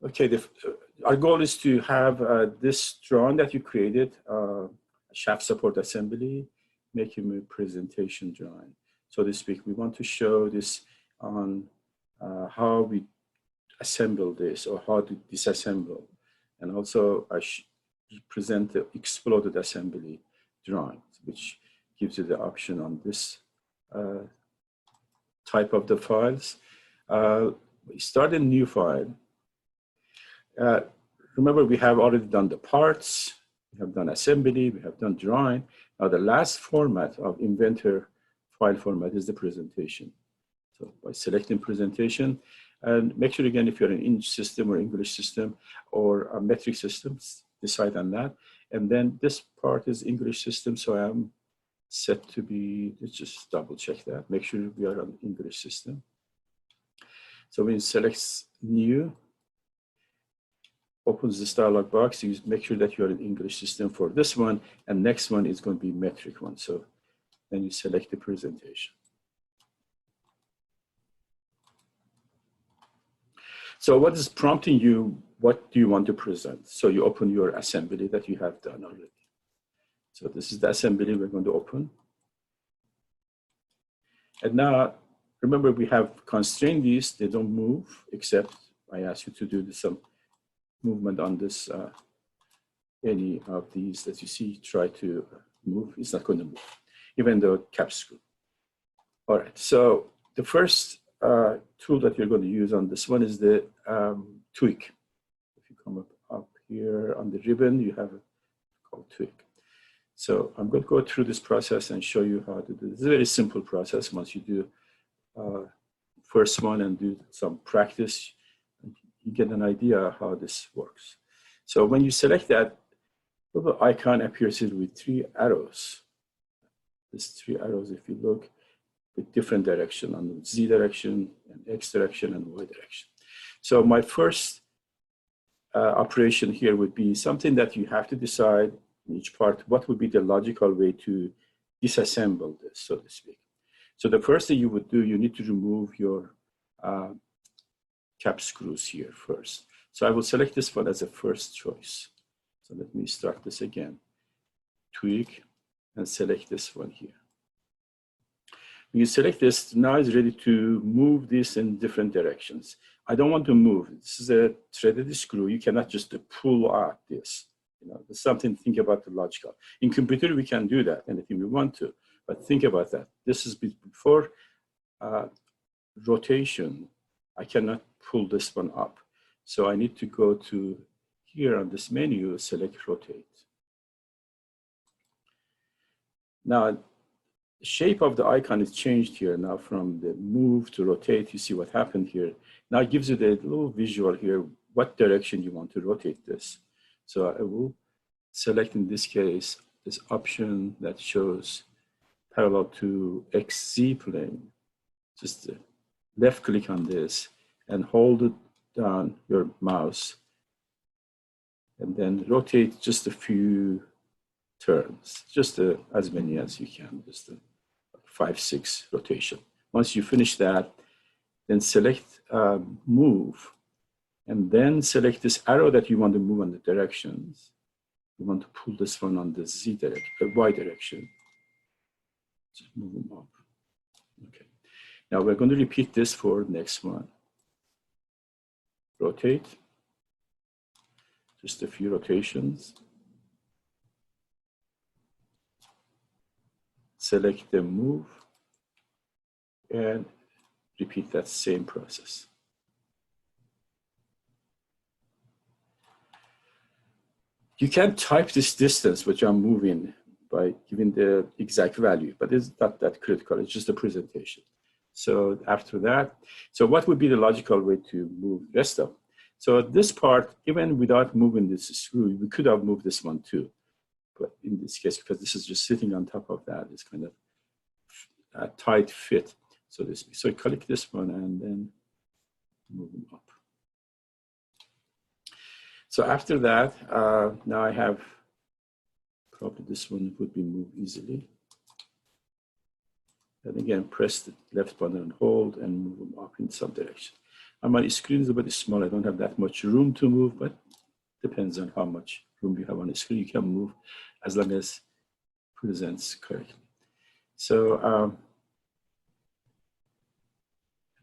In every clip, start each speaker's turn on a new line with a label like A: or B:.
A: Okay, our goal is to have this drawing that you created, shaft support assembly, make him a presentation drawing, so to speak. We want to show this on how we assemble this or how to disassemble, and also present the exploded assembly drawing, which gives you the option on this type of the files. Start a new file. Remember, we have already done the parts, we have done assembly, we have done drawing. Now the last format of Inventor file format is the presentation. So by selecting presentation, and make sure again, if you're an English system or English system or a metric system, decide on that. And then this part is English system, so I'm set to be, let's just double check that, make sure we are on English system. So when you select new, opens this dialog box, you make sure that you're in English system for this one, and next one is going to be metric one. So then you select the presentation. So what is prompting you? What do you want to present? So you open your assembly that you have done already. So this is the assembly we're going to open. And now, remember, we have constrained these. They don't move, except I ask you to do some movement on this, any of these that you see, try to move. It's not going to move, even though cap screw. All right, so the first tool that you're going to use on this one is the tweak. If you come up here on the ribbon, you have it called tweak. So I'm going to go through this process and show you how to do this. It's a very simple process. Once you do first one and do some practice, you get an idea how this works. So when you select that, little icon appears here with 3 arrows. These 3 arrows, if you look, with different direction, on the Z direction, and X direction, and Y direction. So my first operation here would be something that you have to decide in each part, what would be the logical way to disassemble this, so to speak. So the first thing you would do, you need to remove your cap screws here first. So I will select this one as a first choice. So let me start this again. Tweak and select this one here. When you select this, now it's ready to move this in different directions. I don't want to move. This is a threaded screw. You cannot just pull out this. You know, there's something to think about the logical. In computer, we can do that anything we want to, but think about that. This is before rotation. I cannot pull this one up. So I need to go to here on this menu, select rotate. Now, the shape of the icon is changed here now from the move to rotate. You see what happened here. Now it gives you the little visual here, what direction you want to rotate this. So I will select, in this case, this option that shows parallel to XZ plane. Just left click on this and hold it down, your mouse, and then rotate just a few turns, just as many as you can, just 5, 6 rotation. Once you finish that, then select move, and then select this arrow that you want to move on the directions. You want to pull this one on the Z direction, the Y direction. Just move them up. Okay. Now we're going to repeat this for next one. Rotate, just a few rotations. Select the move and repeat that same process. You can type this distance which I'm moving by giving the exact value, but it's not that critical. It's just a presentation. So after that, so what would be the logical way to move the rest of them? So this part, even without moving this screw, we could have moved this one too. But in this case, because this is just sitting on top of that, it's kind of a tight fit. So so click this one and then move them up. So after that, now I have, probably this one would be moved easily. And again, press the left button and hold and move them up in some direction. And my screen is a bit small. I don't have that much room to move, but depends on how much room you have on the screen. You can move as long as it presents correctly. So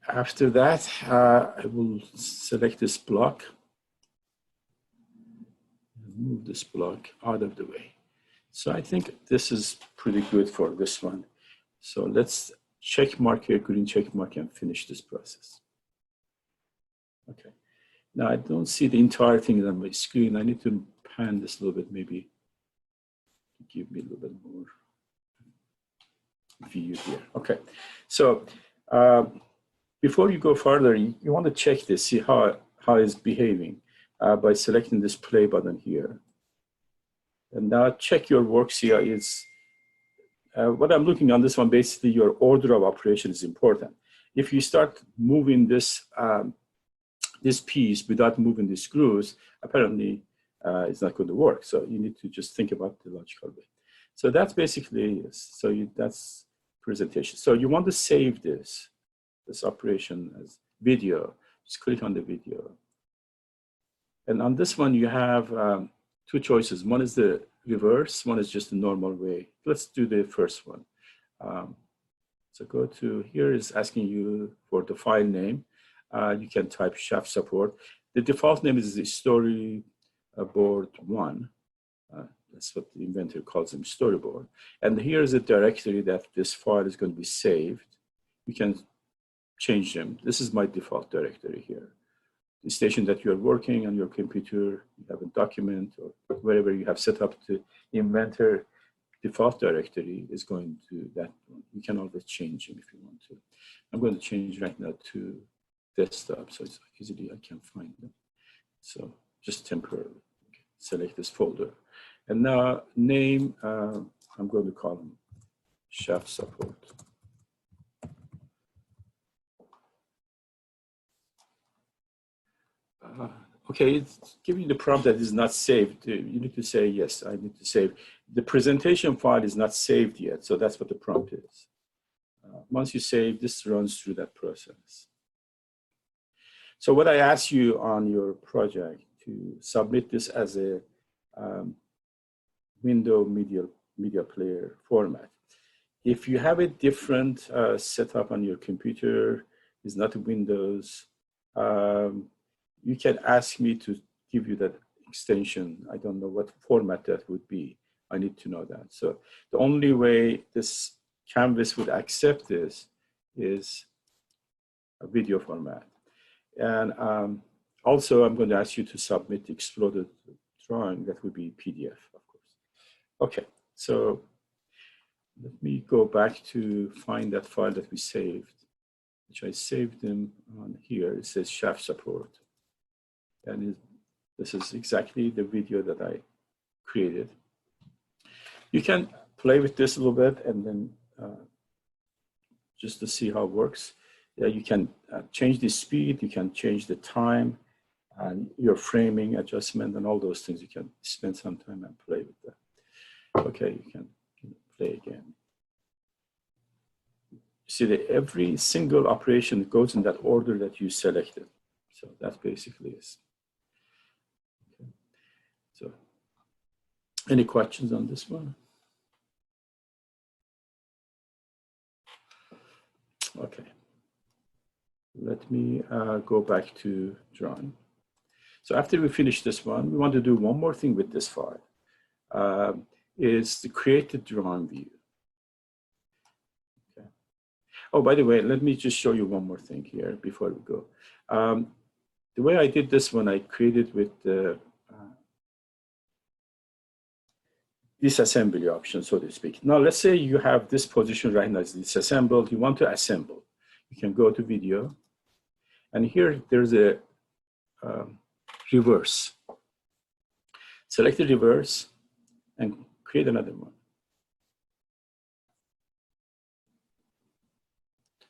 A: after that, I will select this block, move this block out of the way. So I think this is pretty good for this one. So let's check mark here, green check mark, and finish this process. Okay. Now I don't see the entire thing on my screen. I need to pan this a little bit, maybe give me a little bit more view here. Okay. So before you go further, you want to check this, see how it's behaving by selecting this play button here. And now check your work, see how it's, what I'm looking on this one, basically your order of operation is important. If you start moving this, this piece without moving the screws, apparently it's not going to work. So you need to just think about the logical way. So that's basically, that's presentation. So you want to save this operation as video. Just click on the video. And on this one, you have two choices. One is the reverse, one is just the normal way. Let's do the first one. So go to, here is asking you for the file name. You can type shaft support. The default name is the storyboard 1. That's what the inventor calls them, storyboard. And here's a directory that this file is going to be saved. You can change them. This is my default directory here. The station that you're working on your computer, you have a document or wherever you have set up the inventor default directory is going to that one. You can always change them if you want to. I'm going to change right now to desktop, so it's easily I can find them. So just temporarily, okay. Select this folder. And now name, I'm going to call them shaft support. Okay, it's giving the prompt that is not saved. You need to say, yes, I need to save. The presentation file is not saved yet, so that's what the prompt is. Once you save, this runs through that process. So what I ask you on your project to submit this as a window media player format. If you have a different setup on your computer, it's not Windows, you can ask me to give you that extension. I don't know what format that would be. I need to know that. So the only way this Canvas would accept this is a video format. And also, I'm going to ask you to submit the exploded drawing. That would be PDF, of course. Okay, so let me go back to find that file that we saved, which I saved them on here. It says shaft support. And this is exactly the video that I created. You can play with this a little bit and then just to see how it works. You can change the speed, you can change the time, and your framing adjustment and all those things. You can spend some time and play with that. Okay, you can play again. See that every single operation goes in that order that you selected. So that basically is. Okay. So any questions on this one? Okay. Let me go back to drawing. So after we finish this one, we want to do one more thing with this file, is to create the drawing view. Okay. Oh, by the way, let me just show you one more thing here before we go. The way I did this one, I created with the disassembly option, so to speak. Now, let's say you have this position right now, it's disassembled, you want to assemble. You can go to video, and here there's a reverse. Select the reverse and create another one.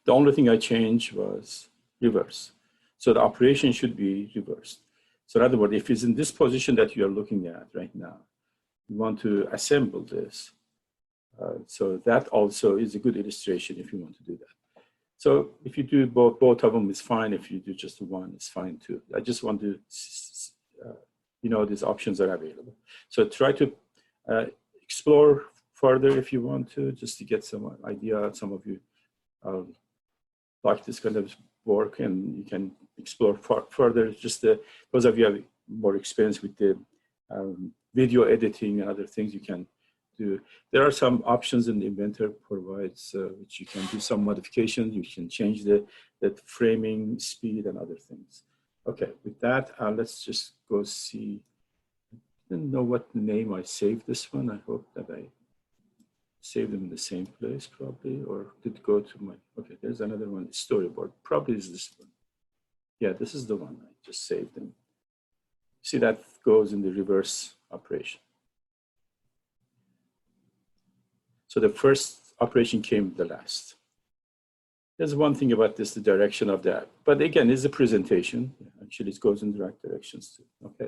A: The only thing I changed was reverse. So the operation should be reversed. So in other words, if it's in this position that you are looking at right now, you want to assemble this. So that also is a good illustration if you want to do that. So if you do both of them, it's fine. If you do just one, it's fine too. I just want to, these options are available. So try to explore further if you want to, just to get some idea. Some of you like this kind of work, and you can explore further. Just those of you have more experience with the video editing and other things you can do. There are some options in the Inventor provides, which you can do some modifications. You can change the framing speed and other things. Okay, with that, let's just go see. I didn't know what name I saved this one. I hope that I saved them in the same place probably, or did go to my, okay, there's another one, storyboard. Probably is this one. Yeah, this is the one. I just saved them. See, that goes in the reverse operation. So the first operation came the last. There's one thing about this, the direction of that. But again, it's a presentation. Actually, it goes in the right directions too. Okay.